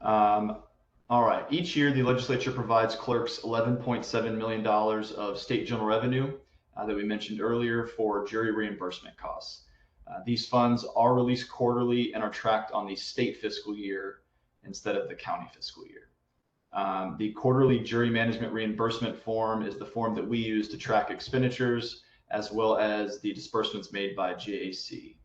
All right. Each year, the legislature provides clerks $11.7 million of state general revenue that we mentioned earlier for jury reimbursement costs. These funds are released quarterly and are tracked on the state fiscal year instead of the county fiscal year. The quarterly jury management reimbursement form is the form that we use to track expenditures as well as the disbursements made by JAC.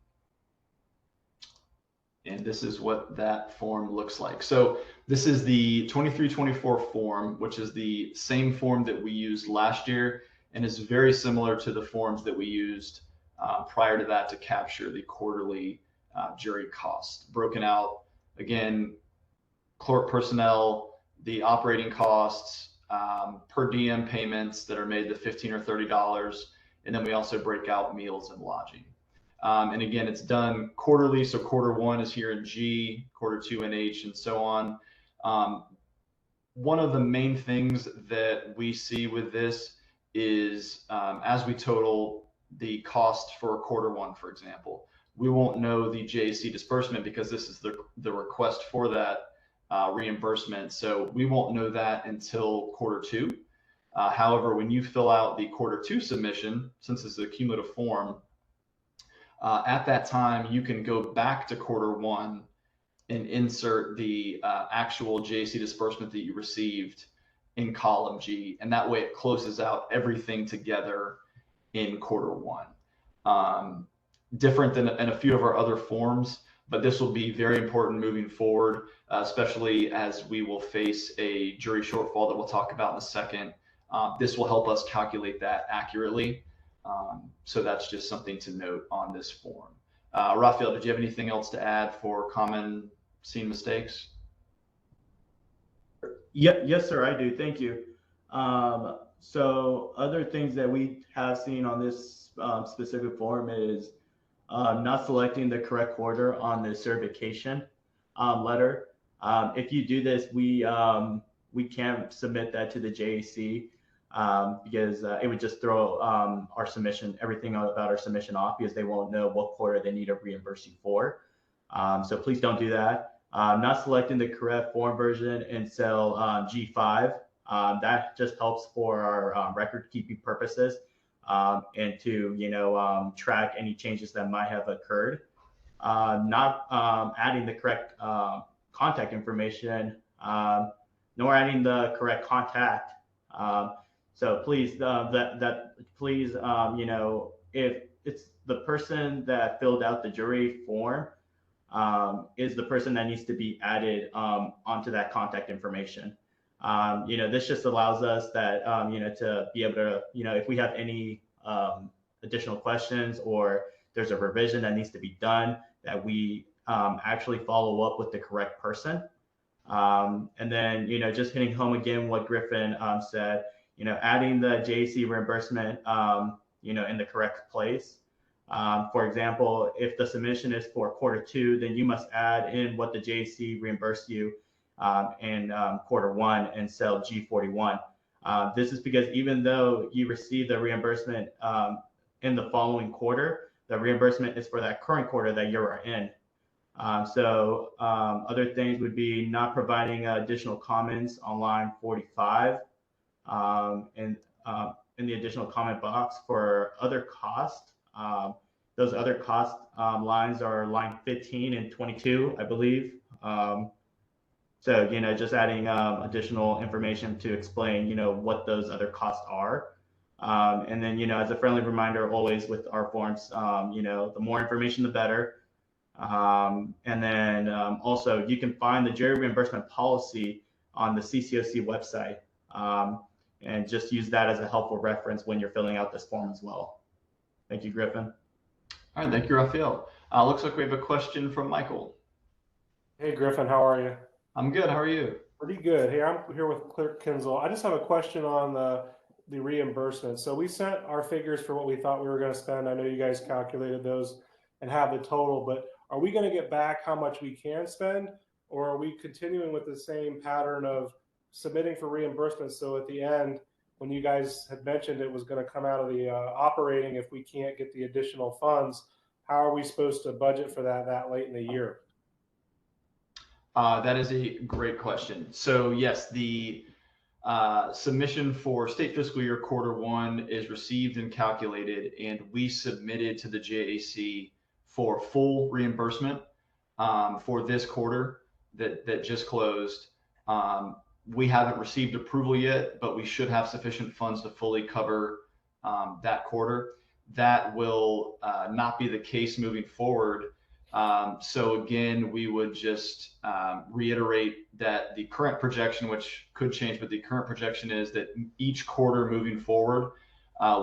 And this is what that form looks like. So this is the 23-24 form, which is the same form that we used last year and is very similar to the forms that we used prior to that to capture the quarterly jury costs. Broken out, again, clerk personnel, the operating costs, per diem payments that are made the $15 or $30, and then we also break out meals and lodging. And again, it's done quarterly. So quarter one is here in G, quarter two in H, and so on. One of the main things that we see with this is as we total the cost for quarter one, for example, we won't know the JAC disbursement because this is the request for that reimbursement. So we won't know that until quarter two. However, when you fill out the quarter two submission, since it's a cumulative form, at that time, you can go back to quarter one and insert the actual JAC disbursement that you received in column G. And that way it closes out everything together in quarter one. Different than in a few of our other forms, but this will be very important moving forward, especially as we will face a jury shortfall that we'll talk about in a second. This will help us calculate that accurately. So that's just something to note on this form. Raphael, did you have anything else to add for common seen mistakes? Yes, sir, I do. Thank you. So other things that we have seen on this specific form is not selecting the correct quarter on the certification letter. If you do this, we can't submit that to the JAC. Because it would just throw our submission, everything about our submission off because they won't know what quarter they need to reimburse you for. So please don't do that. Not selecting the correct form version in cell G5. That just helps for our record keeping purposes and to track any changes that might have occurred. Not adding the correct contact information, nor adding the correct contact. So please, please, if it's the person that filled out the jury form, is the person that needs to be added onto that contact information. This just allows us that, to be able to, if we have any additional questions or there's a revision that needs to be done, that we actually follow up with the correct person. And then, just hitting home again what Griffin said, adding the JAC reimbursement, in the correct place. For example, if the submission is for quarter two, then you must add in what the JAC reimbursed you in quarter one in cell G41. This is because even though you receive the reimbursement in the following quarter, the reimbursement is for that current quarter that you're in. So other things would be not providing additional comments on line 45 in the additional comment box for other costs. Those other cost lines are line 15 and 22, I believe. So, just adding additional information to explain, what those other costs are. And then, as a friendly reminder, always with our forms, the more information, the better. And then also you can find the jury reimbursement policy on the CCOC website and just use that as a helpful reference when you're filling out this form as well. Thank you, Griffin. All right, thank you, Raphael. Looks like we have a question from Michael. Hey, Griffin, how are you? I'm good. How are you? Pretty good. Hey, I'm here with Clerk Kinzel. I just have a question on the reimbursement. So we sent our figures for what we thought we were going to spend. I know you guys calculated those and have the total, but are we going to get back how much we can spend, or are we continuing with the same pattern of submitting for reimbursement? So at the end, when you guys had mentioned it was going to come out of the operating, if we can't get the additional funds, how are we supposed to budget for that late in the year? That is a great question. So yes, the submission for state fiscal year Q1 is received and calculated, and we submitted to the JAC for full reimbursement for this quarter that just closed. We haven't received approval yet, but we should have sufficient funds to fully cover that quarter. That will not be the case moving forward. So again, we would just reiterate that the current projection, which could change, but the current projection is that each quarter moving forward,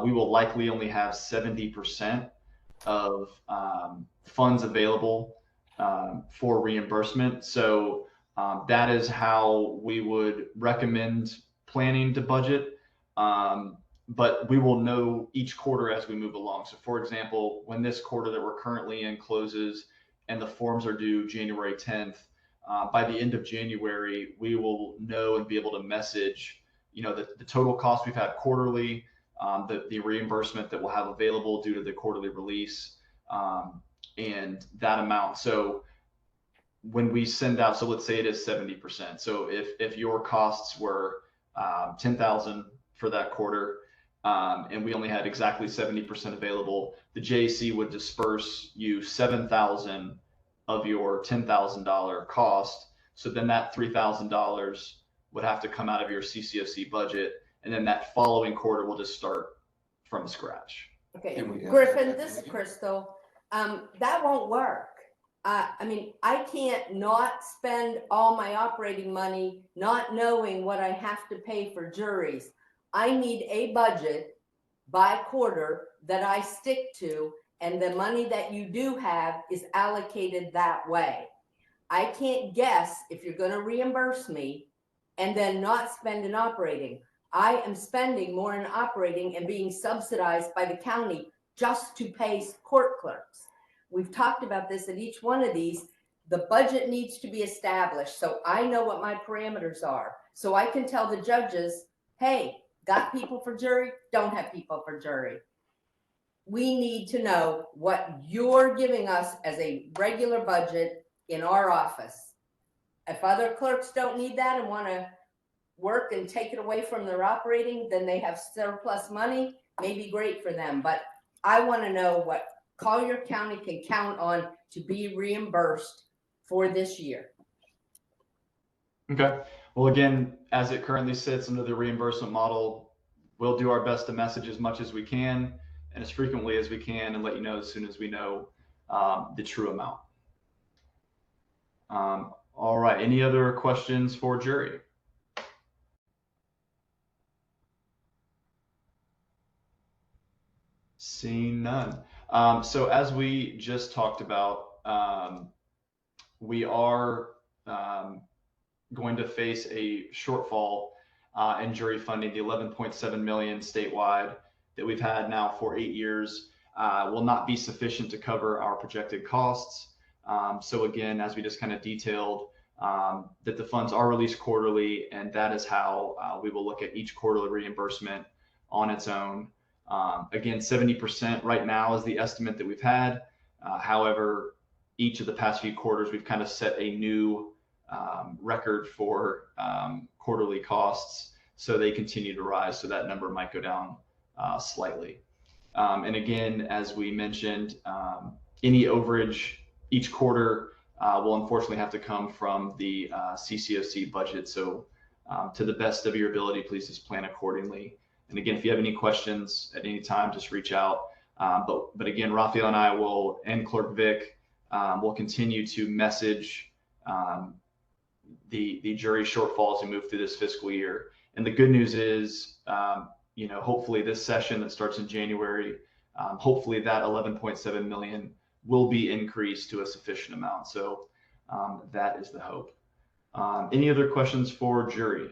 we will likely only have 70% of funds available for reimbursement. So that is how we would recommend planning to budget. But we will know each quarter as we move along. So for example, when this quarter that we're currently in closes and the forms are due January 10th, by the end of January, we will know and be able to message, the total cost we've had quarterly, the reimbursement that we'll have available due to the quarterly release, and that amount. So when we send out, so let's say it is 70%. So if your costs were 10,000 for that quarter, and we only had exactly 70% available, the JAC would disperse you 7,000 of your $10,000 cost. So then that $3,000 would have to come out of your CCFC budget, and then that following quarter will just start from scratch. Okay, Griffin, this is Crystal. That won't work. I mean, I can't not spend all my operating money not knowing what I have to pay for juries. I need a budget by quarter that I stick to, and the money that you do have is allocated that way. I can't guess if you're going to reimburse me and then not spend in operating. I am spending more in operating and being subsidized by the county just to pay court clerks. We've talked about this at each one of these. The budget needs to be established so I know what my parameters are. So I can tell the judges, hey, got people for jury, don't have people for jury. We need to know what you're giving us as a regular budget in our office. If other clerks don't need that and want to work and take it away from their operating, then they have surplus money, maybe great for them. But I want to know what Collier County can count on to be reimbursed for this year. Okay. Well, again, as it currently sits under the reimbursement model, we'll do our best to message as much as we can and as frequently as we can and let you know as soon as we know the true amount. All right. Any other questions for jury? Seeing none. So as we just talked about, we are going to face a shortfall in jury funding. The 11.7 million statewide that we've had now for 8 years will not be sufficient to cover our projected costs. So again, as we just kind of detailed, that the funds are released quarterly, and that is how we will look at each quarterly reimbursement on its own. Again, 70% right now is the estimate that we've had. However, each of the past few quarters, we've kind of set a new record for quarterly costs, so they continue to rise. So that number might go down slightly. And again, as we mentioned, any overage each quarter will unfortunately have to come from the CCOC budget. So to the best of your ability, please just plan accordingly. And again, if you have any questions at any time, just reach out. But again, Raphael and I will, and Clerk Vic, will continue to message the jury shortfall as we move through this fiscal year. And the good news is, hopefully this session that starts in January, hopefully that 11.7 million will be increased to a sufficient amount. So that is the hope. Any other questions for jury?